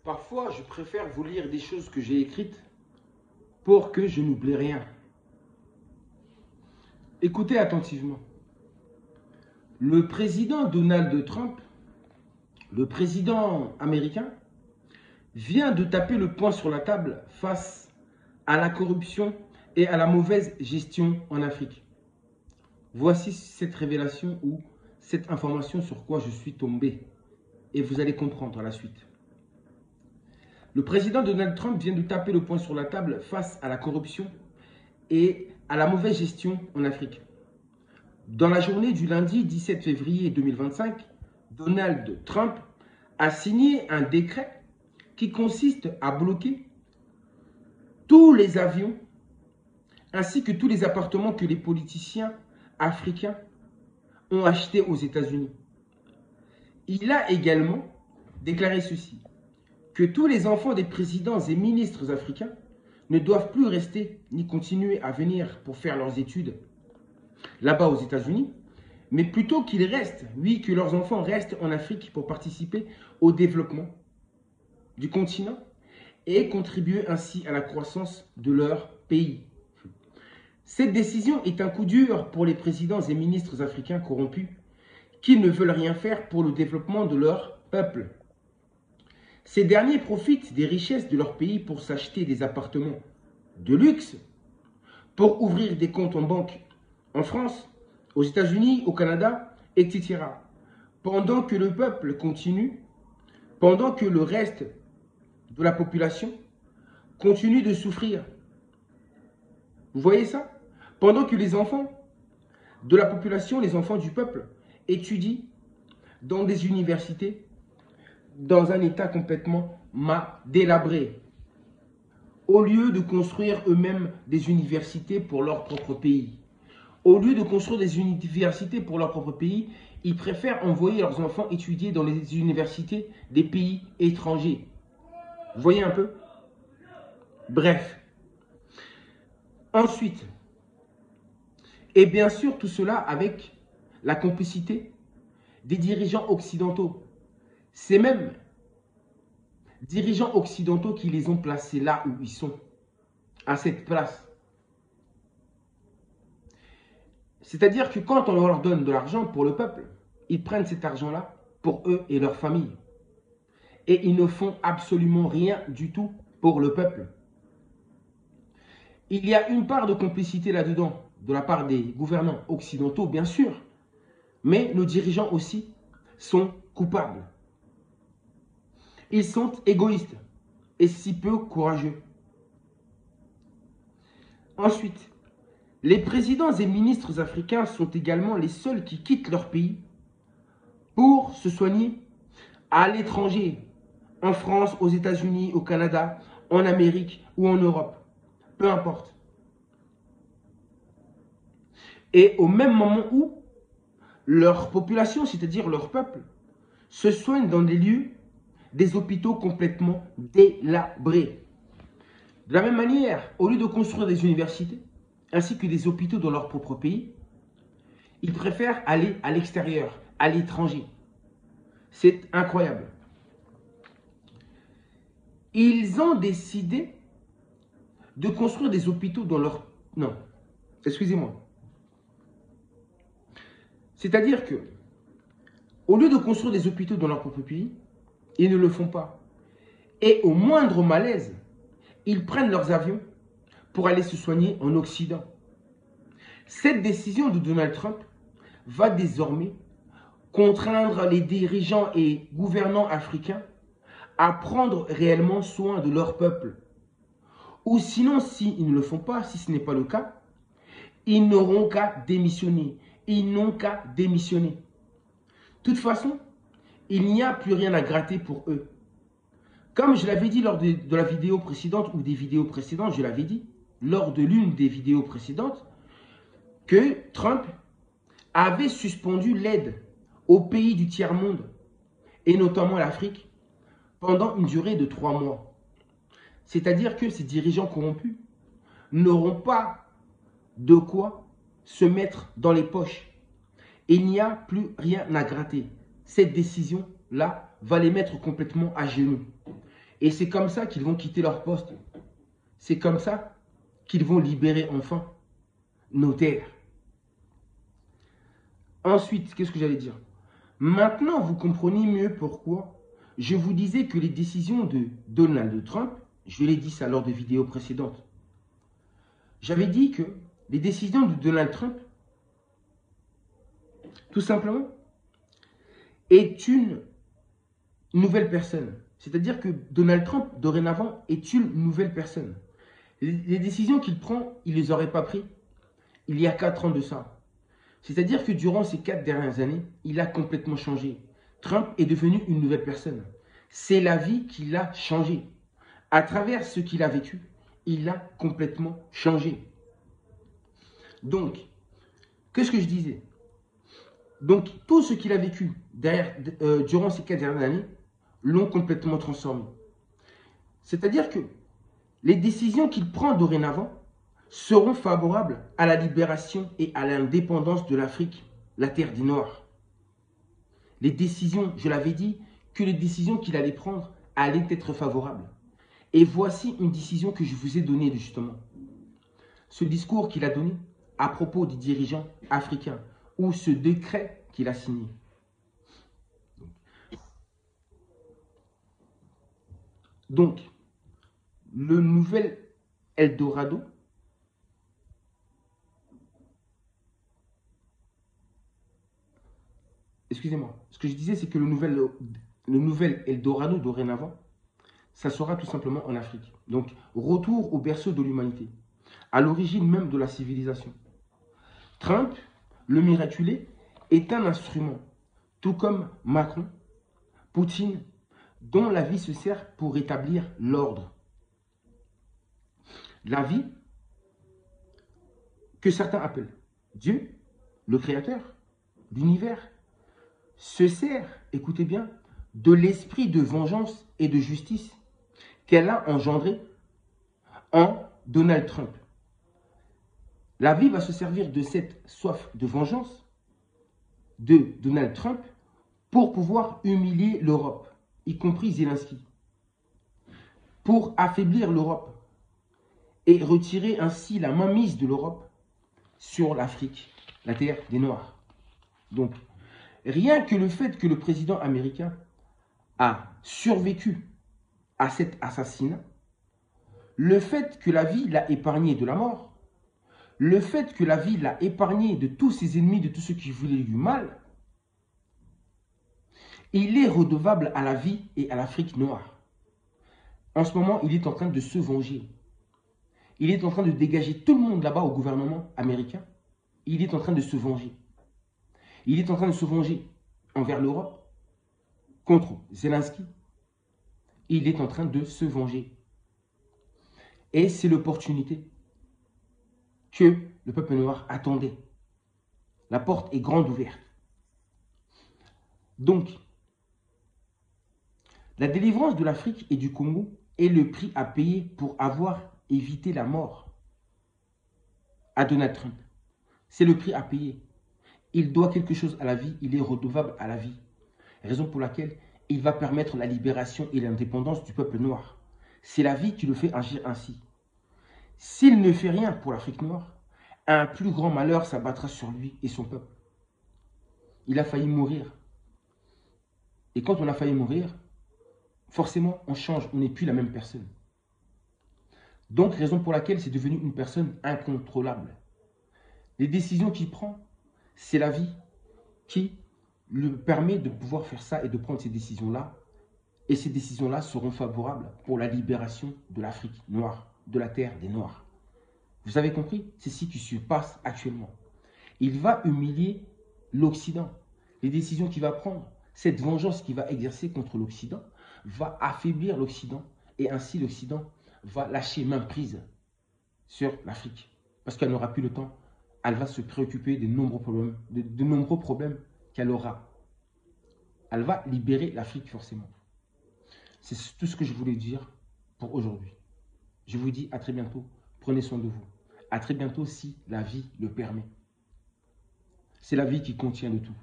Parfois, je préfère vous lire des choses que j'ai écrites pour que je n'oublie rien. Écoutez attentivement. Le président Donald Trump, le président américain, vient de taper le poing sur la table face à la corruption et à la mauvaise gestion en Afrique. Voici cette révélation ou cette information sur quoi je suis tombé. Et vous allez comprendre à la suite. Le président Donald Trump vient de taper le poing sur la table face à la corruption et à la mauvaise gestion en Afrique. Dans la journée du lundi 17 février 2025, Donald Trump a signé un décret qui consiste à bloquer tous les avions ainsi que tous les appartements que les politiciens africains ont achetés aux États-Unis. Il a également déclaré ceci, que tous les enfants des présidents et ministres africains ne doivent plus rester ni continuer à venir pour faire leurs études là-bas aux États-Unis, mais plutôt qu'ils restent, oui, que leurs enfants restent en Afrique pour participer au développement du continent et contribuer ainsi à la croissance de leur pays. Cette décision est un coup dur pour les présidents et ministres africains corrompus qui ne veulent rien faire pour le développement de leur peuple. Ces derniers profitent des richesses de leur pays pour s'acheter des appartements de luxe, pour ouvrir des comptes en banque en France, aux États-Unis, au Canada, etc. Pendant que le peuple continue, pendant que le reste de la population continue de souffrir. Vous voyez ça? Pendant que les enfants de la population, les enfants du peuple, étudient dans des universités, dans un état complètement délabré, au lieu de construire eux-mêmes des universités pour leur propre pays. Au lieu de construire des universités pour leur propre pays, ils préfèrent envoyer leurs enfants étudier dans les universités des pays étrangers. Vous voyez un peu? Bref. Ensuite, et bien sûr tout cela avec la complicité des dirigeants occidentaux. Ces mêmes dirigeants occidentaux qui les ont placés là où ils sont, à cette place. C'est-à-dire que quand on leur donne de l'argent pour le peuple, ils prennent cet argent-là pour eux et leur famille. Et ils ne font absolument rien du tout pour le peuple. Il y a une part de complicité là-dedans, de la part des gouvernants occidentaux, bien sûr. Mais nos dirigeants aussi sont coupables. Ils sont égoïstes et si peu courageux. Ensuite, les présidents et ministres africains sont également les seuls qui quittent leur pays pour se soigner à l'étranger, en France, aux États-Unis, au Canada, en Amérique ou en Europe. Peu importe. Et au même moment où leur population, c'est-à-dire leur peuple, se soigne dans des lieux, des hôpitaux complètement délabrés. De la même manière, au lieu de construire des universités, ainsi que des hôpitaux dans leur propre pays, ils préfèrent aller à l'extérieur, à l'étranger. C'est incroyable. Ils ont décidé de construire des hôpitaux dans leur... Non, excusez-moi. C'est-à-dire que, au lieu de construire des hôpitaux dans leur propre pays, ils ne le font pas. Et au moindre malaise, ils prennent leurs avions pour aller se soigner en Occident. Cette décision de Donald Trump va désormais contraindre les dirigeants et gouvernants africains à prendre réellement soin de leur peuple. Ou sinon, s'ils ne le font pas, si ce n'est pas le cas, ils n'auront qu'à démissionner. Ils n'ont qu'à démissionner. De toute façon, il n'y a plus rien à gratter pour eux. Comme je l'avais dit lors de la vidéo précédente ou des vidéos précédentes, je l'avais dit, lors de l'une des vidéos précédentes, que Trump avait suspendu l'aide aux pays du tiers-monde, et notamment l'Afrique, pendant une durée de 3 mois. C'est-à-dire que ces dirigeants corrompus n'auront pas de quoi se mettre dans les poches. Il n'y a plus rien à gratter. Cette décision-là va les mettre complètement à genoux. Et c'est comme ça qu'ils vont quitter leur poste. C'est comme ça qu'ils vont libérer enfin nos terres. Ensuite, qu'est-ce que j'allais dire? Maintenant, vous comprenez mieux pourquoi je vous disais que les décisions de Donald Trump, je l'ai dit ça lors de vidéos précédentes, j'avais dit que les décisions de Donald Trump, tout simplement, est une nouvelle personne. C'est-à-dire que Donald Trump, dorénavant, est une nouvelle personne. Les décisions qu'il prend, il ne les aurait pas prises il y a 4 ans de ça. C'est-à-dire que durant ces 4 dernières années, il a complètement changé. Trump est devenu une nouvelle personne. C'est la vie qui l'a changé. À travers ce qu'il a vécu, il a complètement changé. Donc, qu'est-ce que je disais? Donc, tout ce qu'il a vécu durant ces 4 dernières années l'ont complètement transformé. C'est-à-dire que les décisions qu'il prend dorénavant seront favorables à la libération et à l'indépendance de l'Afrique, la terre des Noirs. Les décisions, je l'avais dit, que les décisions qu'il allait prendre allaient être favorables. Et voici une décision que je vous ai donnée justement. Ce discours qu'il a donné à propos des dirigeants africains, ou ce décret qu'il a signé. Donc, le nouvel Eldorado, excusez-moi, ce que je disais, c'est que le nouvel Eldorado dorénavant, ça sera tout simplement en Afrique. Donc, retour au berceau de l'humanité, à l'origine même de la civilisation. Trump, le miraculé, est un instrument, tout comme Macron, Poutine, dont la vie se sert pour rétablir l'ordre. La vie que certains appellent Dieu, le Créateur, l'univers, se sert, écoutez bien, de l'esprit de vengeance et de justice qu'elle a engendré en Donald Trump. La vie va se servir de cette soif de vengeance de Donald Trump pour pouvoir humilier l'Europe, y compris Zelensky, pour affaiblir l'Europe et retirer ainsi la mainmise de l'Europe sur l'Afrique, la terre des Noirs. Donc, rien que le fait que le président américain a survécu à cet assassinat, le fait que la vie l'a épargné de la mort, le fait que la vie l'a épargné de tous ses ennemis, de tous ceux qui voulaient lui mal, il est redevable à la vie et à l'Afrique noire. En ce moment, il est en train de se venger. Il est en train de dégager tout le monde là-bas au gouvernement américain. Il est en train de se venger. Il est en train de se venger envers l'Europe, contre Zelensky. Il est en train de se venger. Et c'est l'opportunité que le peuple noir attendait. La porte est grande ouverte. Donc, la délivrance de l'Afrique et du Congo est le prix à payer pour avoir évité la mort à Donald Trump. C'est le prix à payer. Il doit quelque chose à la vie, il est redevable à la vie. Raison pour laquelle il va permettre la libération et l'indépendance du peuple noir. C'est la vie qui le fait agir ainsi. S'il ne fait rien pour l'Afrique noire, un plus grand malheur s'abattra sur lui et son peuple. Il a failli mourir. Et quand on a failli mourir, forcément, on change, on n'est plus la même personne. Donc, raison pour laquelle c'est devenu une personne incontrôlable. Les décisions qu'il prend, c'est la vie qui lui permet de pouvoir faire ça et de prendre ces décisions-là. Et ces décisions-là seront favorables pour la libération de l'Afrique noire, de la terre des Noirs. Vous avez compris? C'est ce qui se passe actuellement. Il va humilier l'Occident. Les décisions qu'il va prendre, cette vengeance qu'il va exercer contre l'Occident, va affaiblir l'Occident. Et ainsi, l'Occident va lâcher main prise sur l'Afrique. Parce qu'elle n'aura plus le temps. Elle va se préoccuper de nombreux problèmes qu'elle aura. Elle va libérer l'Afrique forcément. C'est tout ce que je voulais dire pour aujourd'hui. Je vous dis à très bientôt. Prenez soin de vous. À très bientôt si la vie le permet. C'est la vie qui contient de tout.